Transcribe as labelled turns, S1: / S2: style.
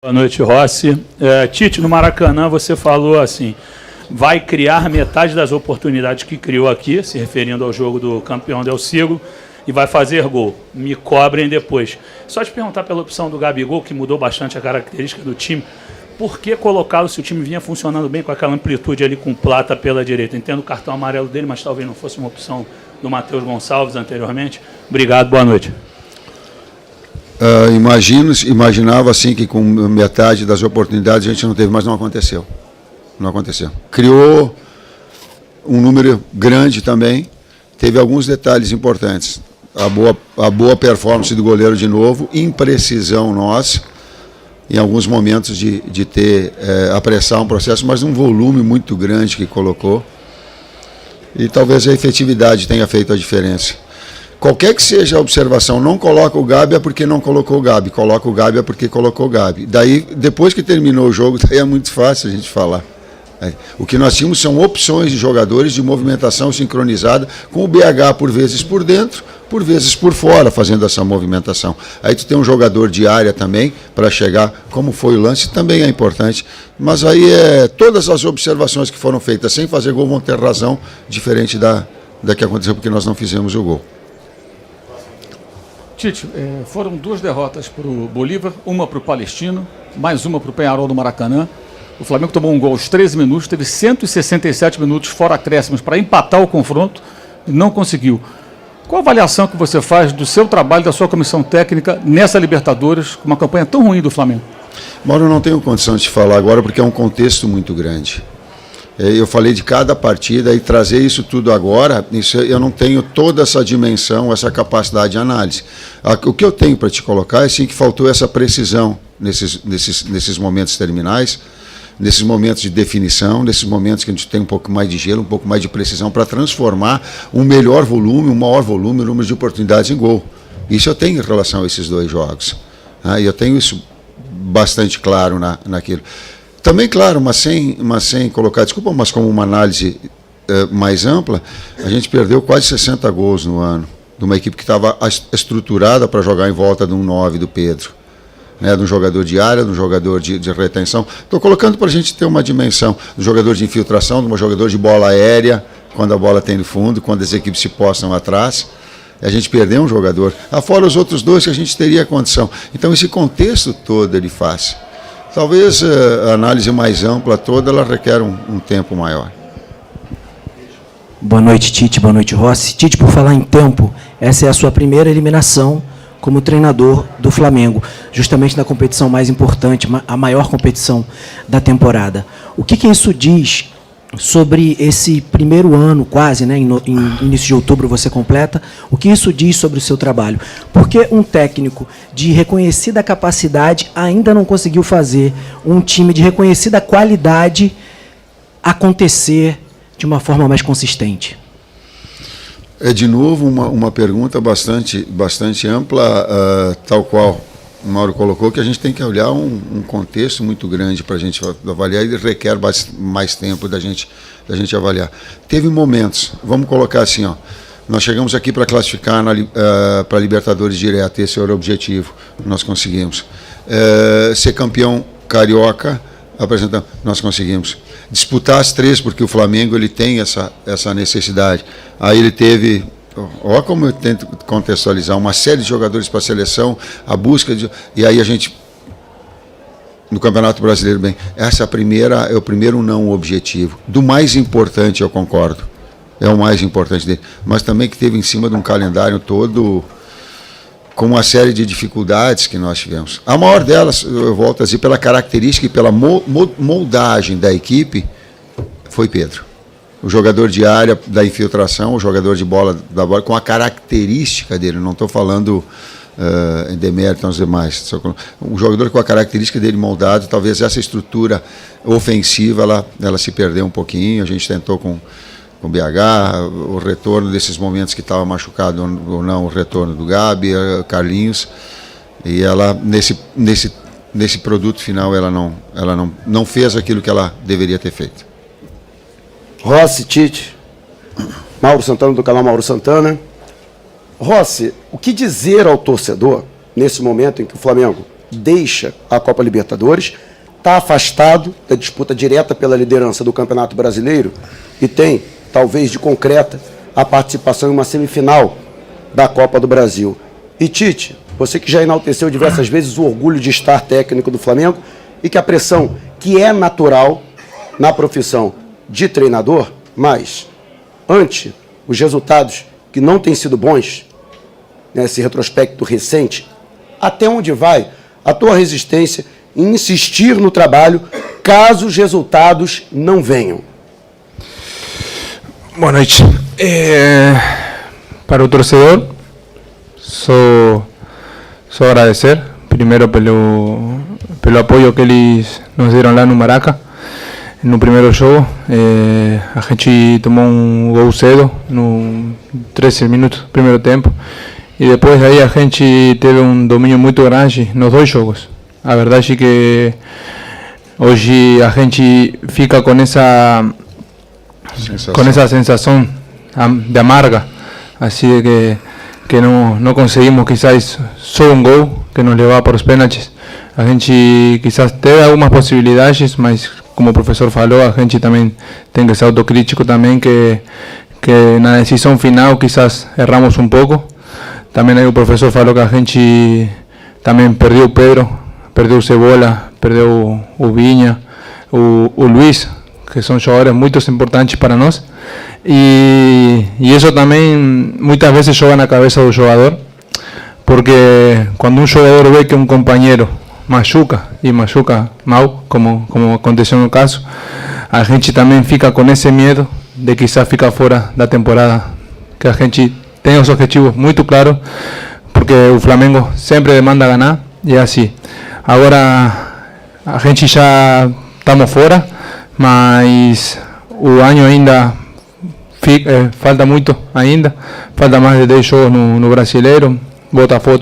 S1: Boa noite, Rossi. Tite, no Maracanã você falou assim, vai criar metade das oportunidades que criou aqui, se referindo ao jogo do campeão Del Siglo, e vai fazer gol. Me cobrem depois. Só te perguntar pela opção do Gabigol, que mudou bastante a característica do time, por que colocá-lo se o time vinha funcionando bem com aquela amplitude ali com Plata pela direita? Entendo o cartão amarelo dele, mas talvez não fosse uma opção do Matheus Gonçalves anteriormente. Obrigado, boa noite.
S2: Imaginava assim que com metade das oportunidades a gente não teve, mas não aconteceu. Não aconteceu. Criou um número grande também, teve alguns detalhes importantes. A boa performance do goleiro de novo, imprecisão nossa, em alguns momentos de ter apressar um processo, mas um volume muito grande que colocou. E talvez a efetividade tenha feito a diferença. Qualquer que seja a observação, não coloca o Gabi é porque não colocou o Gabi, coloca o Gabi é porque colocou o Gabi. Daí, depois que terminou o jogo, daí é muito fácil a gente falar. O que nós tínhamos são opções de jogadores de movimentação sincronizada, com o BH por vezes por dentro, por vezes por fora, fazendo essa movimentação. Aí tu tem um jogador de área também, para chegar, como foi o lance, também é importante. Mas aí todas as observações que foram feitas sem fazer gol vão ter razão, diferente da que aconteceu porque nós não fizemos o gol.
S3: Tite, foram 2 derrotas para o Bolívar, uma para o Palestino, mais uma para o Peñarol do Maracanã. O Flamengo tomou um gol aos 13 minutos, teve 167 minutos fora acréscimos para empatar o confronto e não conseguiu. Qual a avaliação que você faz do seu trabalho, da sua comissão técnica nessa Libertadores, com uma campanha tão ruim do Flamengo?
S2: Mauro, eu não tenho condição de falar agora porque é um contexto muito grande. Eu falei de cada partida e trazer isso tudo agora, eu não tenho toda essa dimensão, essa capacidade de análise. O que eu tenho para te colocar é sim que faltou essa precisão nesses momentos terminais, nesses momentos de definição, nesses momentos que a gente tem um pouco mais de gelo, um pouco mais de precisão para transformar um melhor volume, um maior volume, o número de oportunidades em gol. Isso eu tenho em relação a esses 2 jogos. E eu tenho isso bastante claro naquilo. Também, claro, mas sem colocar desculpa, mas como uma análise mais ampla, a gente perdeu quase 60 gols no ano, de uma equipe que estava estruturada para jogar em volta de um 9 do Pedro, né, de um jogador de área, de um jogador de retenção. Estou colocando para a gente ter uma dimensão, de um jogador de infiltração, de um jogador de bola aérea, quando a bola tem no fundo, quando as equipes se postam atrás. A gente perdeu um jogador, fora os outros 2 que a gente teria condição. Então, esse contexto todo ele faz. Talvez a análise mais ampla toda, ela requer um tempo maior.
S4: Boa noite, Tite. Boa noite, Rossi. Tite, por falar em tempo, essa é a sua primeira eliminação como treinador do Flamengo, justamente na competição mais importante, a maior competição da temporada. O que isso diz sobre esse primeiro ano, quase, né, em início de outubro você completa, o que isso diz sobre o seu trabalho? Porque um técnico de reconhecida capacidade ainda não conseguiu fazer um time de reconhecida qualidade acontecer de uma forma mais consistente?
S2: É, de novo, uma pergunta bastante ampla, tal qual o Mauro colocou, que a gente tem que olhar um contexto muito grande para a gente avaliar e requer mais tempo da gente avaliar. Teve momentos, vamos colocar assim, nós chegamos aqui para classificar para Libertadores direto, esse era o objetivo, nós conseguimos. Ser campeão carioca, apresentando, nós conseguimos. Disputar as 3, porque o Flamengo ele tem essa necessidade. Aí ele teve... Olha como eu tento contextualizar, uma série de jogadores para a seleção, a busca de... E aí a gente, no Campeonato Brasileiro, essa é o primeiro não objetivo. Do mais importante, eu concordo, é o mais importante dele, mas também que teve em cima de um calendário todo, com uma série de dificuldades que nós tivemos. A maior delas, eu volto a dizer, pela característica e pela moldagem da equipe, foi Pedro. O jogador de área da infiltração, o jogador de bola da bola, com a característica dele, não estou falando em demérito aos demais, um jogador com a característica dele moldado, talvez essa estrutura ofensiva, ela se perdeu um pouquinho, a gente tentou com o BH, o retorno desses momentos que estava machucado ou não, o retorno do Gabi, Carlinhos, e ela, nesse produto final, ela não fez aquilo que ela deveria ter feito.
S5: Rossi, Tite, Mauro Santana do canal Mauro Santana. Rossi, o que dizer ao torcedor nesse momento em que o Flamengo deixa a Copa Libertadores, está afastado da disputa direta pela liderança do Campeonato Brasileiro e tem, talvez de concreta, a participação em uma semifinal da Copa do Brasil. E Tite, você que já enalteceu diversas vezes o orgulho de estar técnico do Flamengo e que a pressão que é natural na profissão de treinador, mas ante os resultados que não têm sido bons, nesse retrospecto recente, até onde vai a tua resistência em insistir no trabalho caso os resultados não venham?
S6: Boa noite. Para o torcedor, só agradecer, primeiro pelo apoio que eles nos deram lá no Maraca, no primeiro jogo. A gente tomou um gol cedo, no 13 minutos do primeiro tempo, e depois daí a gente teve um domínio muito grande nos dois jogos. A verdade é que hoje a gente fica com essa sensação de amarga, assim que não conseguimos quizás só um gol que nos levava para os pênaltis. A gente quizás teve algumas possibilidades, mas como o professor falou, a gente também tem que ser autocrítico também, que na decisão final quizás erramos um pouco. Também aí o professor falou que a gente também perdeu o Pedro, perdeu o Cebola, perdeu o Vinha, o Luiz, que são jogadores muito importantes para nós. E isso também muitas vezes joga na cabeça do jogador, porque quando um jogador vê que um companheiro machuca, e machuca mal, como aconteceu no caso, a gente também fica com esse medo de quizás ficar fora da temporada, que a gente tem os objetivos muito claros, porque o Flamengo sempre demanda ganhar, e é assim. Agora a gente já estamos fora, mas o ano ainda falta muito ainda, falta mais de 10 jogos no Brasileiro. Botafogo